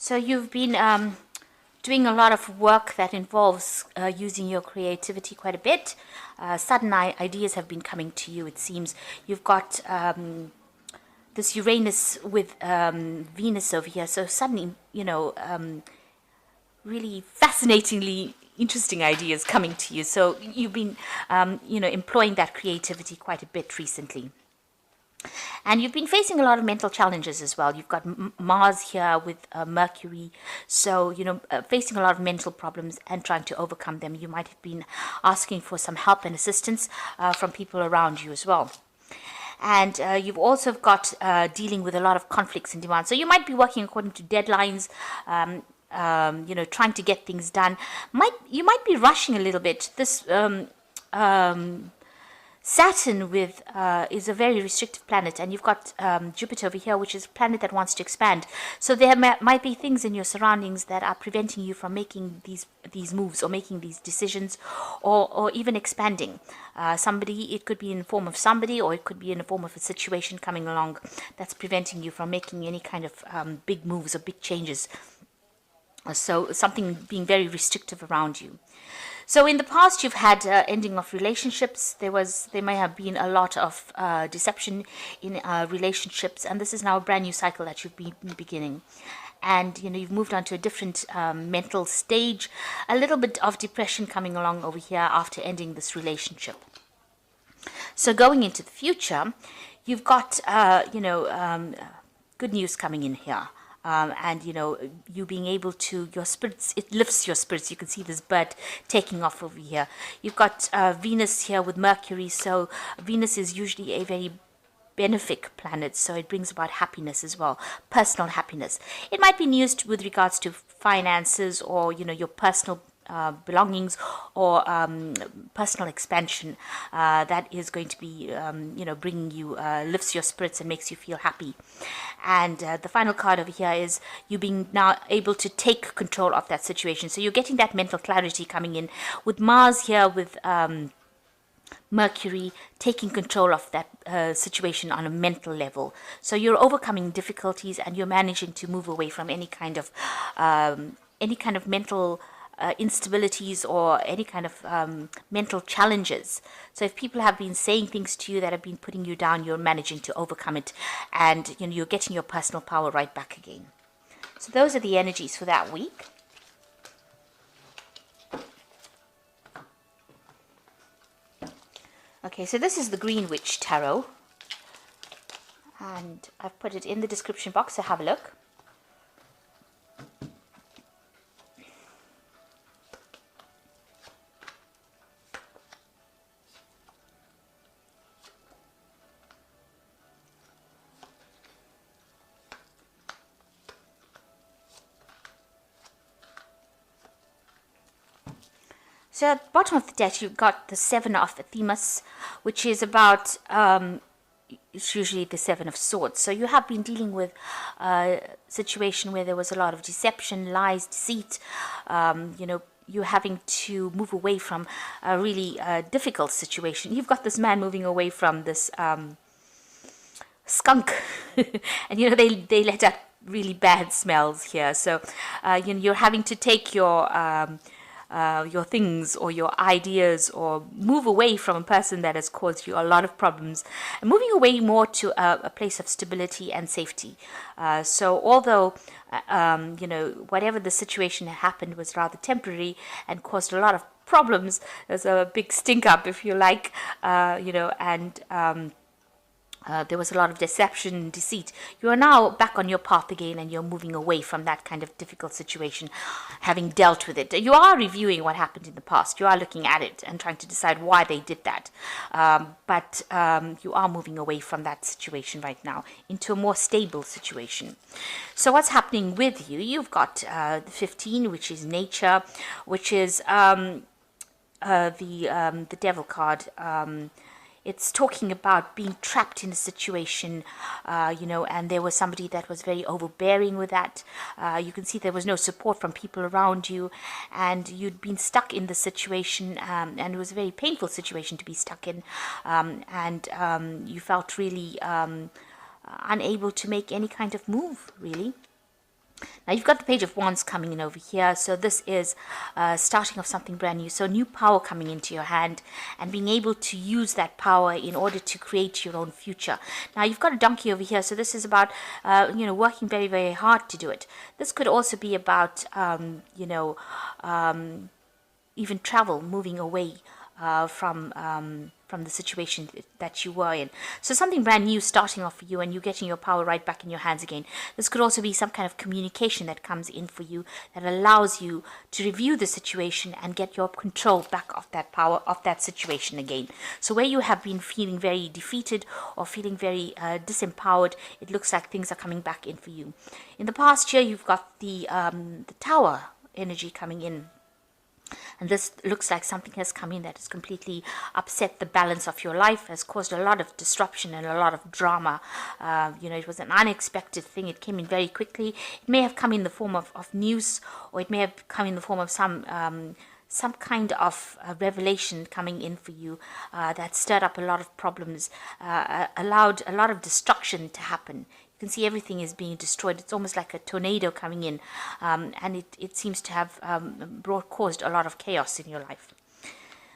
So you've been doing a lot of work that involves using your creativity quite a bit. Sudden ideas have been coming to you, it seems. You've got this Uranus with Venus over here. So suddenly, really fascinatingly interesting ideas coming to you. So you've been, employing that creativity quite a bit recently. And you've been facing a lot of mental challenges as well. You've got Mars here with Mercury. So, facing a lot of mental problems and trying to overcome them. You might have been asking for some help and assistance from people around you as well. And you've also got dealing with a lot of conflicts and demands. So you might be working according to deadlines, trying to get things done. You might be rushing a little bit. This Saturn with is a very restrictive planet, and you've got Jupiter over here, which is a planet that wants to expand. So there might be things in your surroundings that are preventing you from making these moves or making these decisions, or even expanding. It could be in the form of somebody, or it could be in the form of a situation coming along that's preventing you from making any kind of big moves or big changes. So something being very restrictive around you. So in the past, you've had ending of relationships. There may have been a lot of deception in relationships, and this is now a brand new cycle that you've been beginning. And you've moved on to a different mental stage. A little bit of depression coming along over here after ending this relationship. So going into the future, you've got good news coming in here. And you being able to, your spirits, it lifts your spirits. You can see this bird taking off over here. You've got Venus here with Mercury. So Venus is usually a very benefic planet, so it brings about happiness as well, personal happiness. It might be used with regards to finances, or your personal belongings, or personal expansion that is going to be bringing you, lifts your spirits and makes you feel happy. And the final card over here is you being now able to take control of that situation. So you're getting that mental clarity coming in with Mars here with Mercury taking control of that situation on a mental level. So you're overcoming difficulties, and you're managing to move away from any kind of mental instabilities, or any kind of mental challenges. So if people have been saying things to you that have been putting you down, you're managing to overcome it, and you're getting your personal power right back again. So those are the energies for that week. Okay, so this is the Green Witch Tarot, and I've put it in the description box, so have a look. So at the bottom of the deck, you've got the Seven of Themis, which is about, it's usually the Seven of Swords. So you have been dealing with a situation where there was a lot of deception, lies, deceit. You're having to move away from a really difficult situation. You've got this man moving away from this skunk, and they let out really bad smells here. So you're having to take your things or your ideas, or move away from a person that has caused you a lot of problems, and moving away more to a place of stability and safety. So although whatever the situation that happened was rather temporary and caused a lot of problems, there's a big stink up, if you like, and there was a lot of deception and deceit. You are now back on your path again, and you're moving away from that kind of difficult situation, having dealt with it. You are reviewing what happened in the past. You are looking at it and trying to decide why they did that. But you are moving away from that situation right now into a more stable situation. So what's happening with you? You've got the 15, which is nature, which is the devil card. It's talking about being trapped in a situation, and there was somebody that was very overbearing with that. You can see there was no support from people around you, and you'd been stuck in the situation, and it was a very painful situation to be stuck in, and you felt really unable to make any kind of move, really. Now you've got the Page of Wands coming in over here. So this is starting of something brand new. So new power coming into your hand and being able to use that power in order to create your own future. Now you've got a donkey over here. So this is about, working very, very hard to do it. This could also be about, even travel, moving away from the situation that you were in. So something brand new starting off for you, and you getting your power right back in your hands again. This could also be some kind of communication that comes in for you that allows you to review the situation and get your control back of that power of that situation again. So where you have been feeling very defeated or feeling very disempowered, it looks like things are coming back in for you. In the past year, you've got the Tower energy coming in. And this looks like something has come in that has completely upset the balance of your life, has caused a lot of disruption and a lot of drama. It was an unexpected thing. It came in very quickly. It may have come in the form of news, or it may have come in the form of some kind of revelation coming in for you that stirred up a lot of problems, allowed a lot of destruction to happen. You can see everything is being destroyed. It's almost like a tornado coming in, and it seems to have caused a lot of chaos in your life.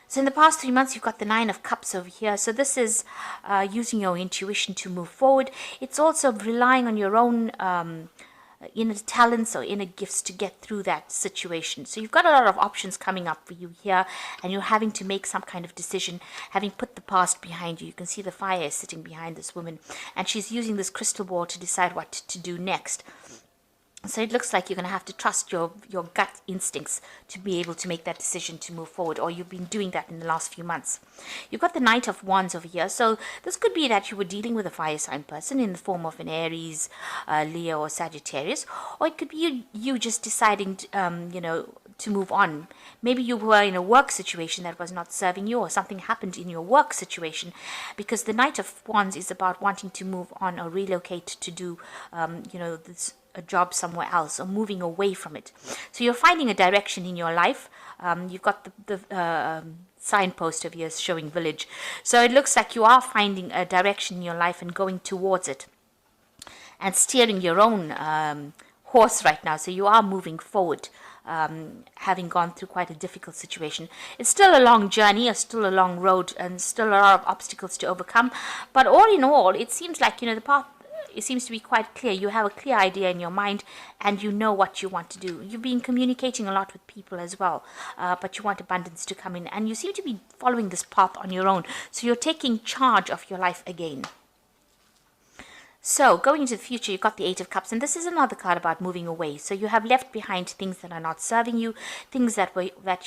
So in the past 3 months, you've got the Nine of Cups over here. So this is using your intuition to move forward. It's also relying on your own inner talents or inner gifts to get through that situation. So you've got a lot of options coming up for you here, and you're having to make some kind of decision, having put the past behind you. You can see the fire is sitting behind this woman, and she's using this crystal ball to decide what to do next. So it looks like you're going to have to trust your gut instincts to be able to make that decision to move forward, or you've been doing that in the last few months. You've got the Knight of Wands over here. So this could be that you were dealing with a fire sign person in the form of an Aries, Leo, or Sagittarius, or it could be you just deciding to move on. Maybe you were in a work situation that was not serving you, or something happened in your work situation, because the Knight of Wands is about wanting to move on or relocate to do, a job somewhere else, or moving away from it. So you're finding a direction in your life. You've got the signpost over here showing village. So it looks like you are finding a direction in your life and going towards it and steering your own horse right now. So you are moving forward, having gone through quite a difficult situation. It's still a long journey, it's still a long road, and still a lot of obstacles to overcome. But all in all, it seems like, the path, it seems to be quite clear. You have a clear idea in your mind, and you know what you want to do. You've been communicating a lot with people as well, but you want abundance to come in, and you seem to be following this path on your own. So you're taking charge of your life again. So going into the future, you've got the Eight of Cups, and this is another card about moving away. So you have left behind things that are not serving you, things that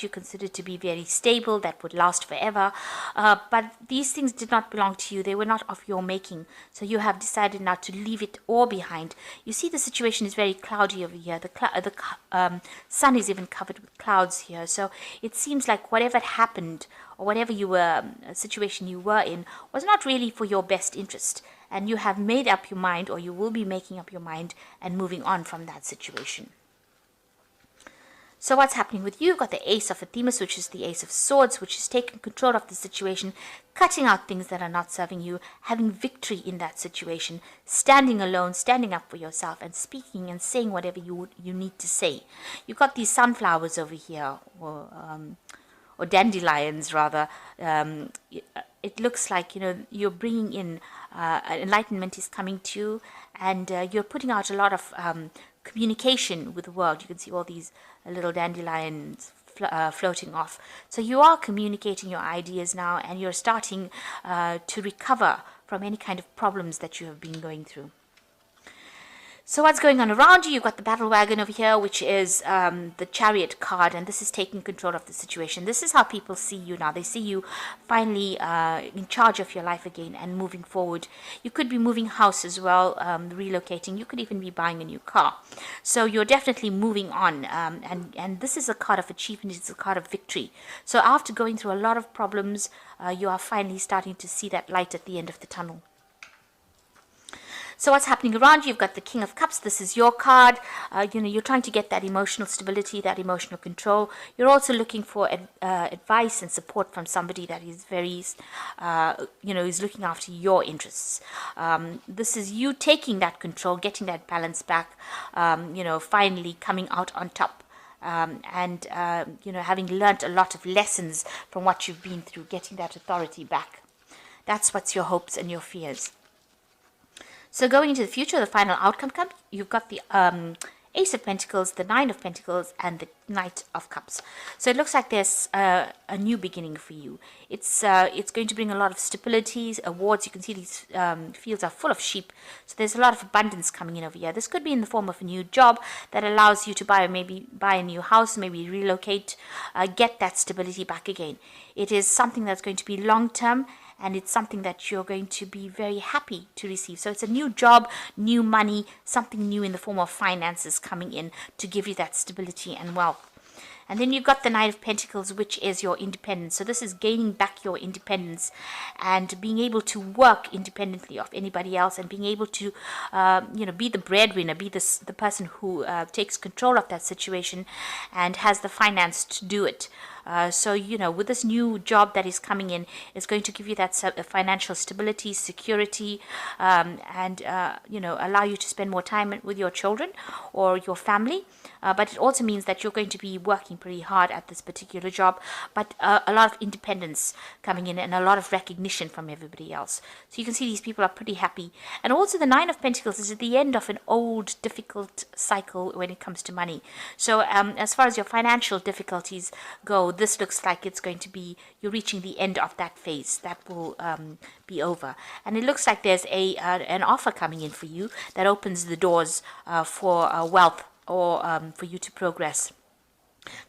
you consider to be very stable, that would last forever. But these things did not belong to you. They were not of your making. So you have decided now to leave it all behind. You see the situation is very cloudy over here. The sun is even covered with clouds here. So it seems like whatever happened, or whatever situation you were in, was not really for your best interest. And you have made up your mind, or you will be making up your mind and moving on from that situation. So what's happening with you? You've got the Ace of Athemus, which is the Ace of Swords, which is taking control of the situation, cutting out things that are not serving you, having victory in that situation, standing alone, standing up for yourself, and speaking and saying whatever you need to say. You've got these sunflowers over here, or dandelions rather. It looks like you're bringing in enlightenment is coming to you, and you're putting out a lot of communication with the world. You can see all these little dandelions floating off. So you are communicating your ideas now, and you're starting to recover from any kind of problems that you have been going through. So what's going on around you? You've got the battle wagon over here, which is the Chariot card, and this is taking control of the situation. This is how people see you now. They see you finally in charge of your life again and moving forward. You could be moving house as well, relocating. You could even be buying a new car. So you're definitely moving on, and this is a card of achievement. It's a card of victory. So after going through a lot of problems, you are finally starting to see that light at the end of the tunnel. So what's happening around you? You've got the King of Cups. This is your card. You're trying to get that emotional stability, that emotional control. You're also looking for advice and support from somebody that is very, is looking after your interests. This is you taking that control, getting that balance back, finally coming out on top. Having learnt a lot of lessons from what you've been through, getting that authority back. That's what's your hopes and your fears. So going into the future, the final outcome comes. You've got the Ace of Pentacles, the Nine of Pentacles, and the Knight of Cups. So it looks like there's a new beginning for you. It's going to bring a lot of stability, awards. You can see these fields are full of sheep. So there's a lot of abundance coming in over here. This could be in the form of a new job that allows you to buy a new house, maybe relocate, get that stability back again. It is something that's going to be long-term, and it's something that you're going to be very happy to receive. So it's a new job, new money, something new in the form of finances coming in to give you that stability and wealth. And then you've got the Knight of Pentacles, which is your independence. So this is gaining back your independence and being able to work independently of anybody else, and being able to, be the breadwinner, be the person who takes control of that situation and has the finance to do it. With this new job that is coming in, it's going to give you that financial stability, security, and allow you to spend more time with your children or your family. But it also means that you're going to be working pretty hard at this particular job, but a lot of independence coming in and a lot of recognition from everybody else. So you can see these people are pretty happy. And also the Nine of Pentacles is at the end of an old, difficult cycle when it comes to money. So as far as your financial difficulties go, this looks like it's going to be, you're reaching the end of that phase. That will be over. And it looks like there's an offer coming in for you that opens the doors for wealth, or for you to progress.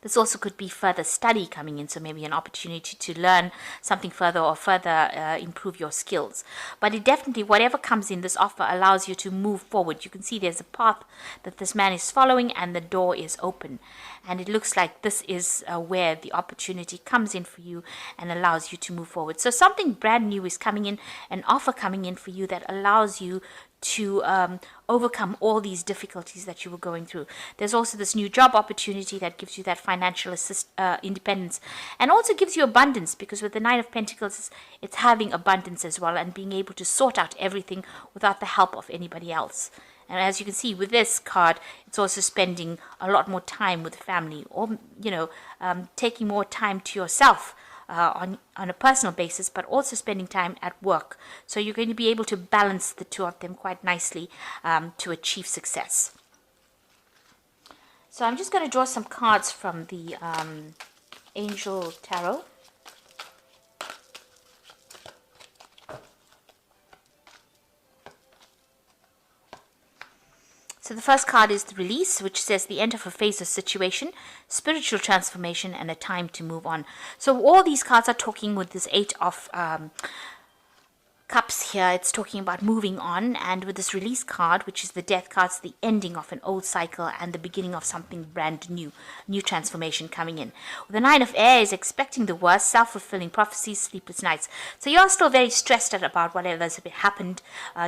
This also could be further study coming in, so maybe an opportunity to learn something further or further improve your skills. But it definitely, whatever comes in, this offer allows you to move forward. You can see there's a path that this man is following, and the door is open. And it looks like this is where the opportunity comes in for you and allows you to move forward. So something brand new is coming in, an offer coming in for you that allows you to overcome all these difficulties that you were going through. There's also this new job opportunity that gives you that financial independence, and also gives you abundance, because with the Nine of Pentacles, it's having abundance as well and being able to sort out everything without the help of anybody else. And as you can see with this card, it's also spending a lot more time with family, or taking more time to yourself. On a personal basis, but also spending time at work. So you're going to be able to balance the two of them quite nicely to achieve success. So I'm just going to draw some cards from the Angel Tarot. So the first card is the Release, which says the end of a phase or situation, spiritual transformation, and a time to move on. So all these cards are talking with this Eight of Cups here. It's talking about moving on, and with this Release card, which is the Death card, it's the ending of an old cycle and the beginning of something brand new transformation coming in. The Nine of Air is expecting the worst, self-fulfilling prophecies, sleepless nights. So you are still very stressed out about whatever has happened.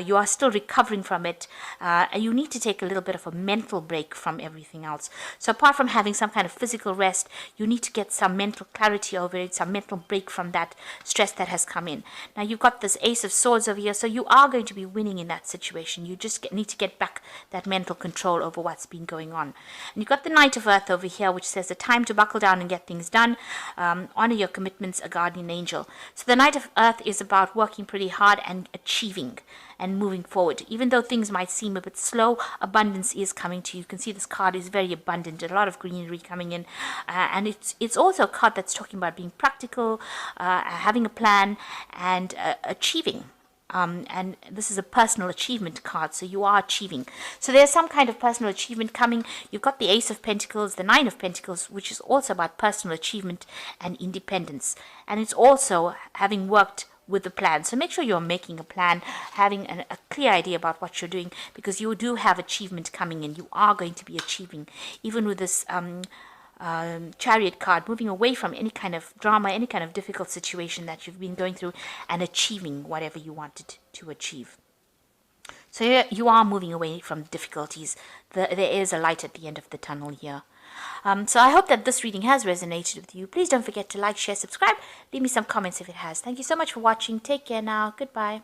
You are still recovering from it, and you need to take a little bit of a mental break from everything else. So apart from having some kind of physical rest, you need to get some mental clarity over it, some mental break from that stress that has come in. Now you've got this Ace of Swords over here, so you are going to be winning in that situation. You just need to get back that mental control over what's been going on. And you've got the Knight of Earth over here, which says a time to buckle down and get things done. Honor your commitments, a guardian angel. So the Knight of Earth is about working pretty hard and achieving and moving forward. Even though things might seem a bit slow, abundance is coming to you. You can see this card is very abundant, a lot of greenery coming in, and it's also a card that's talking about being practical, having a plan, and achieving. And this is a personal achievement card, so you are achieving. So there's some kind of personal achievement coming. You've got the Ace of Pentacles, the Nine of Pentacles, which is also about personal achievement and independence. And it's also having worked with the plan. So make sure you're making a plan, having a clear idea about what you're doing, because you do have achievement coming in. You are going to be achieving, even with this Chariot card, moving away from any kind of drama, any kind of difficult situation that you've been going through, and achieving whatever you wanted to achieve. So you are moving away from difficulties. There is a light at the end of the tunnel here. So I hope that this reading has resonated with you. Please don't forget to like, share, subscribe. Leave me some comments if it has. Thank you so much for watching. Take care now. Goodbye.